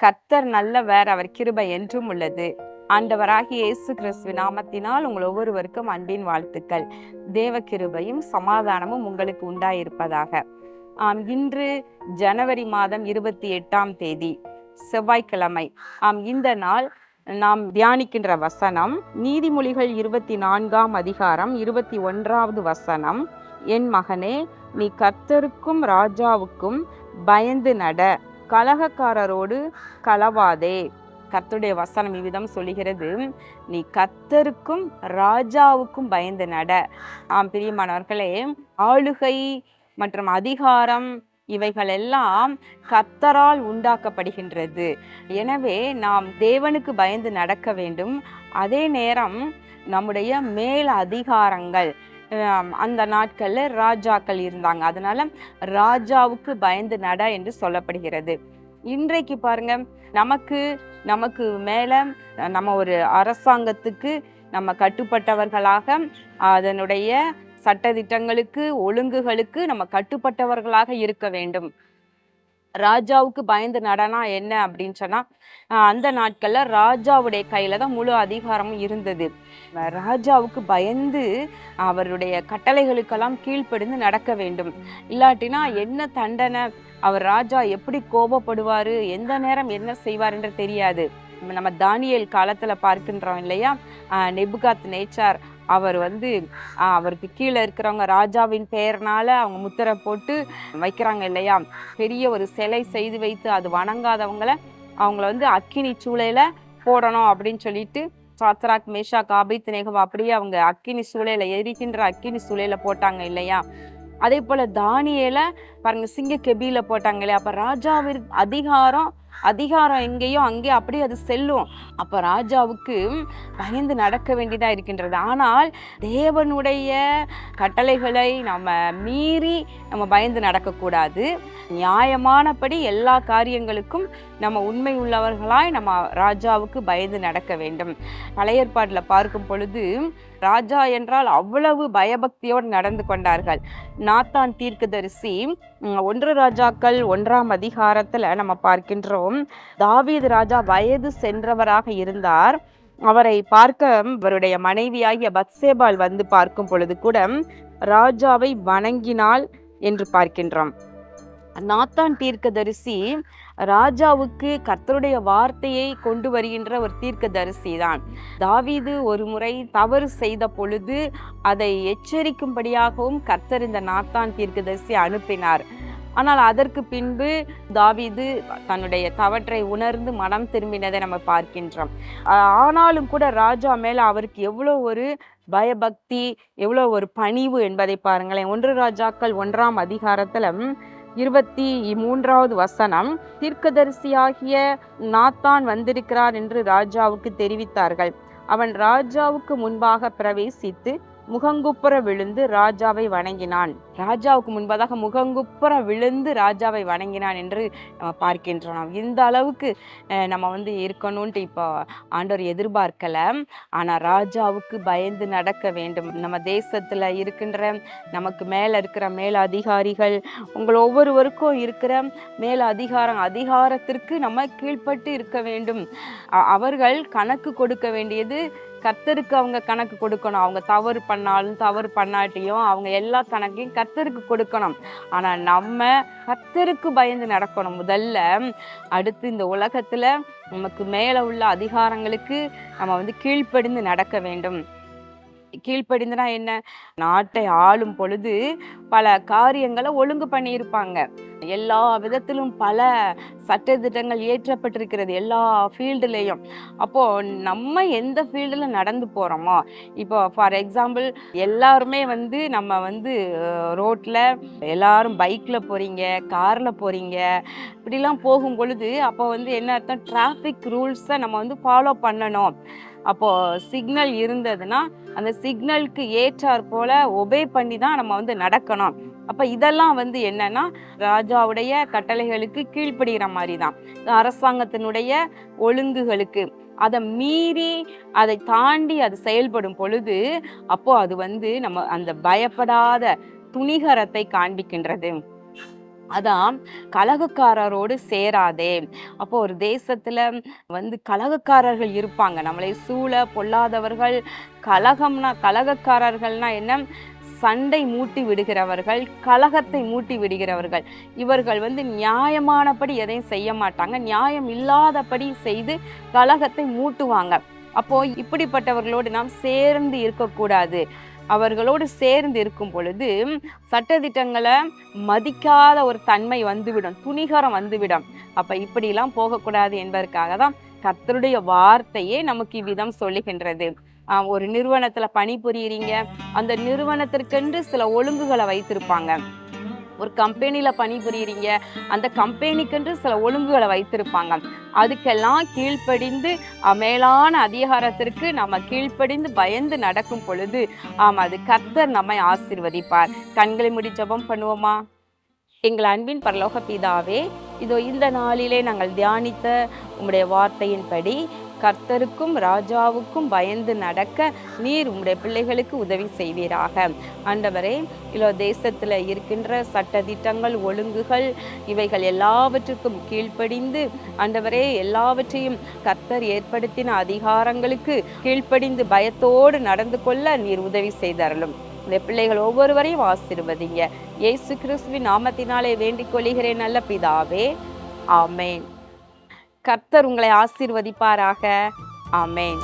கர்த்தர் நல்லவர், அவர் கிருபை என்றும் உள்ளது. ஆண்டவராகிய இயேசு கிறிஸ்துவின் நாமத்தினால் உங்கள் ஒவ்வொருவருக்கும் அன்பின் வாழ்த்துக்கள். தேவ கிருபையும் சமாதானமும் உங்களுக்கு உண்டாயிருப்பதாக. இன்று ஜனவரி மாதம் 28ஆம் தேதி செவ்வாய்க்கிழமை. இந்த நாள் நாம் தியானிக்கின்ற வசனம் நீதிமொழிகள் 24ஆம் அதிகாரம் 21வது வசனம். என் மகனே, நீ கர்த்தருக்கும் ராஜாவுக்கும் பயந்து நட, கலகக்காரரோடு களவாதே. கர்த்தருடைய வசனம் இவ்விதம் சொல்லுகிறது, நீ கர்த்தருக்கும் ராஜாவுக்கும் பயந்து நட. பிரியமானவர்களே, ஆளுகை மற்றும் அதிகாரம் இவைகள் எல்லாம் கர்த்தரால் உண்டாக்கப்படுகின்றது. எனவே நாம் தேவனுக்கு பயந்து நடக்க வேண்டும். அதே நேரம் நம்முடைய மேல் அதிகாரங்கள், அந்த நாட்கள்ல ராஜாக்கள் இருந்தாங்க, அதனால ராஜாவுக்கு பயந்து நட என்று சொல்லப்படுகிறது. இன்றைக்கு பாருங்க, நமக்கு மேல நம்ம ஒரு அரசாங்கத்துக்கு நம்ம கட்டுப்பட்டவர்களாக, அதனுடைய சட்டதிட்டங்களுக்கு ஒழுங்குகளுக்கு நம்ம கட்டுப்பட்டவர்களாக இருக்க வேண்டும். ராஜாவுக்கு பயந்து நடனா என்ன அப்படின்னு சொன்னா, அந்த நாட்கள்ல ராஜாவுடைய கையில தான் முழு அதிகாரமும் இருந்தது. ராஜாவுக்கு பயந்து அவருடைய கட்டளைகளுக்கெல்லாம் கீழ்ப்படிந்து நடக்க வேண்டும். இல்லாட்டினா என்ன தண்டனை, அவர் ராஜா எப்படி கோபப்படுவாரு, எந்த நேரம் என்ன செய்வார் என்று தெரியாது. நம்ம தானியேல் காலத்துல பார்க்கின்றோம் இல்லையா, நெபுகாத் நேச்சார் அவர் அவருக்கு கீழே இருக்கிறவங்க ராஜாவின் பெயர்னால அவங்க முத்திரை போட்டு வைக்கிறாங்க இல்லையா, பெரிய ஒரு சிலை செய்து வைத்து அது வணங்காதவங்கள அவங்கள அக்கினி சூளையில போடணும் அப்படின்னு சொல்லிட்டு சாத்ராக், மேஷாக், ஆபேத்நேகோ அப்படியே அவங்க அக்கினி சூளையில, எரிக்கின்ற அக்கினி சூளையில போட்டாங்க இல்லையா. அதே போல தானியேல பாருங்க, சிங்க கெபியில போட்டாங்க இல்லையா. அப்ப ராஜாவிற்கு அதிகாரம் எங்கேயோ அங்கே அப்படியே அது செல்லும். அப்ப ராஜாவுக்கு பயந்து நடக்க வேண்டியதா இருக்கின்றது. ஆனால் தேவனுடைய கட்டளைகளை நம்ம மீறி நம்ம பயந்து நடக்கக்கூடாது. நியாயமானபடி எல்லா காரியங்களுக்கும் நம்ம உண்மை உள்ளவர்களாய் நம்ம ராஜாவுக்கு பயந்து நடக்க வேண்டும். பழைய ஏற்பாட்டில் பார்க்கும் பொழுது ராஜா என்றால் அவ்வளவு பயபக்தியோடு நடந்து கொண்டார்கள். நாத்தான் தீர்க்கதரிசி 1 ராஜாக்கள் 1ஆம் அதிகாரத்துல நம்ம பார்க்கின்றோம், தாவீது ராஜா வயது சென்றவராக இருந்தார். அவரை பார்க்க அவருடைய மனைவியாகிய பத்சேபாள் பார்க்கும் பொழுது கூட ராஜாவை வணங்கினாள் என்று பார்க்கின்றோம். நாத்தான் தீர்க்கதரிசி ராஜாவுக்கு கர்த்தருடைய வார்த்தையை கொண்டு வருகின்ற ஒரு தீர்க்கதரிசி தான். தாவீது ஒரு முறை தவறு செய்த பொழுது அதை எச்சரிக்கும்படியாகவும் கர்த்தர் இந்த நாத்தான் தீர்க்கதரிசி அனுப்பினார். ஆனால் அதற்கு பின்பு தாவீது தன்னுடைய தவற்றை உணர்ந்து மனம் திரும்பினதை நம்ம பார்க்கின்றோம். ஆனாலும் கூட ராஜா மேல அவருக்கு எவ்வளோ ஒரு பயபக்தி, எவ்வளோ ஒரு பணிவு என்பதை பாருங்களேன். 1 ராஜாக்கள் 1ஆம் அதிகாரத்துல 23வது வசனம், தீர்க்கதரிசியாகிய நாத்தான் வந்திருக்கிறார் என்று ராஜாவுக்கு தெரிவித்தார்கள். அவன் ராஜாவுக்கு முன்பாக பிரவேசித்து முகங்குப்புற விழுந்து ராஜாவை வணங்கினான். ராஜாவுக்கு முன்பதாக முகங்குப்புற விழுந்து ராஜாவை வணங்கினான் என்று நம்ம பார்க்கின்றோம். இந்த அளவுக்கு நம்ம இருக்கணும்ட்டு இப்போ ஆண்டவர் எதிர்பார்க்கல. ஆனா ராஜாவுக்கு பயந்து நடக்க வேண்டும். நம்ம தேசத்துல இருக்கின்ற நமக்கு மேல இருக்கிற மேல அதிகாரிகள், உங்கள் ஒவ்வொருவருக்கும் இருக்கிற மேல அதிகாரத்திற்கு நம்ம கீழ்ப்பட்டு இருக்க வேண்டும். அவர்கள் கணக்கு கொடுக்க வேண்டியது கர்த்தருக்கு. அவங்க கணக்கு கொடுக்கணும். அவங்க தவறு பண்ணாலும் தவறு பண்ணாட்டியும் அவங்க எல்லா கணக்கையும் கர்த்தருக்கு கொடுக்கணும். ஆனா நம்ம கர்த்தருக்கு பயந்து நடக்கணும் முதல்ல. அடுத்து இந்த உலகத்துல நமக்கு மேல உள்ள அதிகாரங்களுக்கு நம்ம கீழ்ப்படிந்து நடக்க வேண்டும். கீழ்ப்படிந்துனா என்ன, நாட்டை ஆளும் பொழுது பல காரியங்களை ஒழுங்கு பண்ணியிருப்பாங்க. எல்லா விதத்திலும் பல சட்டதிட்டங்கள் ஏற்றப்பட்டிருக்கிறது எல்லா ஃபீல்டுலேயும். அப்போ நம்ம எந்த ஃபீல்டில் நடந்து போறோமோ, இப்போ ஃபார் எக்ஸாம்பிள் எல்லாருமே நம்ம ரோட்ல எல்லாரும் பைக்ல போறீங்க, கார்ல போறீங்க, இப்படிலாம் போகும் பொழுது அப்போ என்ன அர்த்தம், டிராஃபிக் ரூல்ஸை நம்ம ஃபாலோ பண்ணணும். அப்போ சிக்னல் இருந்ததுன்னா அந்த சிக்னலுக்கு ஏற்றாற் போல ஒபே பண்ணி தான் நம்ம நடக்கணும். அப்ப இதெல்லாம் என்னன்னா ராஜாவுடைய கட்டளைகளுக்கு கீழ்ப்படுகிற மாதிரி தான், அரசாங்கத்தினுடைய ஒழுங்குகளுக்கு. அதை மீறி அதை தாண்டி அது செயல்படும் பொழுது அப்போ அது நம்ம அந்த பயப்படாத துணிகரத்தை காண்பிக்கின்றது. அதான் கலகக்காரரோடு சேராதே. அப்போ ஒரு தேசத்துல கலகக்காரர்கள் இருப்பாங்க. நம்மளை சூழ பொல்லாதவர்கள். கலகக்காரர்கள்னா என்ன? சண்டை மூட்டி விடுகிறவர்கள், கலகத்தை மூட்டி விடுகிறவர்கள். இவர்கள் நியாயமானபடி எதையும் செய்ய மாட்டாங்க. நியாயம் இல்லாதபடி செய்து கலகத்தை மூட்டுவாங்க. அப்போ இப்படிப்பட்டவர்களோடு நாம் சேர்ந்து இருக்கக்கூடாது. அவர்களோடு சேர்ந்து இருக்கும் பொழுது சட்டதிட்டங்களை மதிக்காத ஒரு தன்மை வந்துவிடும், துணிகரம் வந்துவிடும். அப்ப இப்படிலாம் போகக்கூடாது என்பதற்காக தான் கர்த்தருடைய வார்த்தையே நமக்கு இவ்விதம் சொல்லுகின்றது. ஒரு நிறுவனத்துல பணிபுரியுறீங்க, அந்த நிறுவனத்திற்கென்று சில ஒழுங்குகளை வைத்திருப்பாங்க. ஒரு கம்பெனியில பணிபுரியுறீங்க, அந்த கம்பெனிக்கென்று சில ஒழுங்குகளை வைத்திருப்பாங்க. அதுக்கெல்லாம் கீழ்ப்படிந்து மேலான அதிகாரத்திற்கு நம்ம கீழ்ப்படிந்து பயந்து நடக்கும் பொழுது அது கர்த்தர் நம்மை ஆசீர்வதிப்பார். கண்களை மூடி ஜெபம் பண்ணுவோமா? எங்கள் அன்பின் பரலோக பிதாவே, இதோ இந்த நாளிலே நாங்கள் தியானித்த உம்முடைய வார்த்தையின்படி கர்த்தருக்கும் ராஜாவுக்கும் பயந்து நடக்க நீர் உம்முடைய பிள்ளைகளுக்கு உதவி செய்வீராக. ஆண்டவரே, தேசத்தில் இருக்கின்ற சட்டதிட்டங்கள், ஒழுங்குகள், இவைகள் எல்லாவற்றுக்கும் கீழ்ப்படிந்து ஆண்டவரே, எல்லாவற்றையும் கர்த்தர் ஏற்படுத்தின அதிகாரங்களுக்கு கீழ்ப்படிந்து பயத்தோடு நடந்து கொள்ள நீர் உதவி செய்தருளும். இந்த பிள்ளைகள் ஒவ்வொருவரையும் ஆசீர்வதிங்க. இயேசு கிறிஸ்துவின் நாமத்தினாலே வேண்டிக் கொள்கிறேன் நல்ல பிதாவே, ஆமேன். கர்த்தர் உங்களை ஆசீர்வதிப்பாராக. ஆமேன்.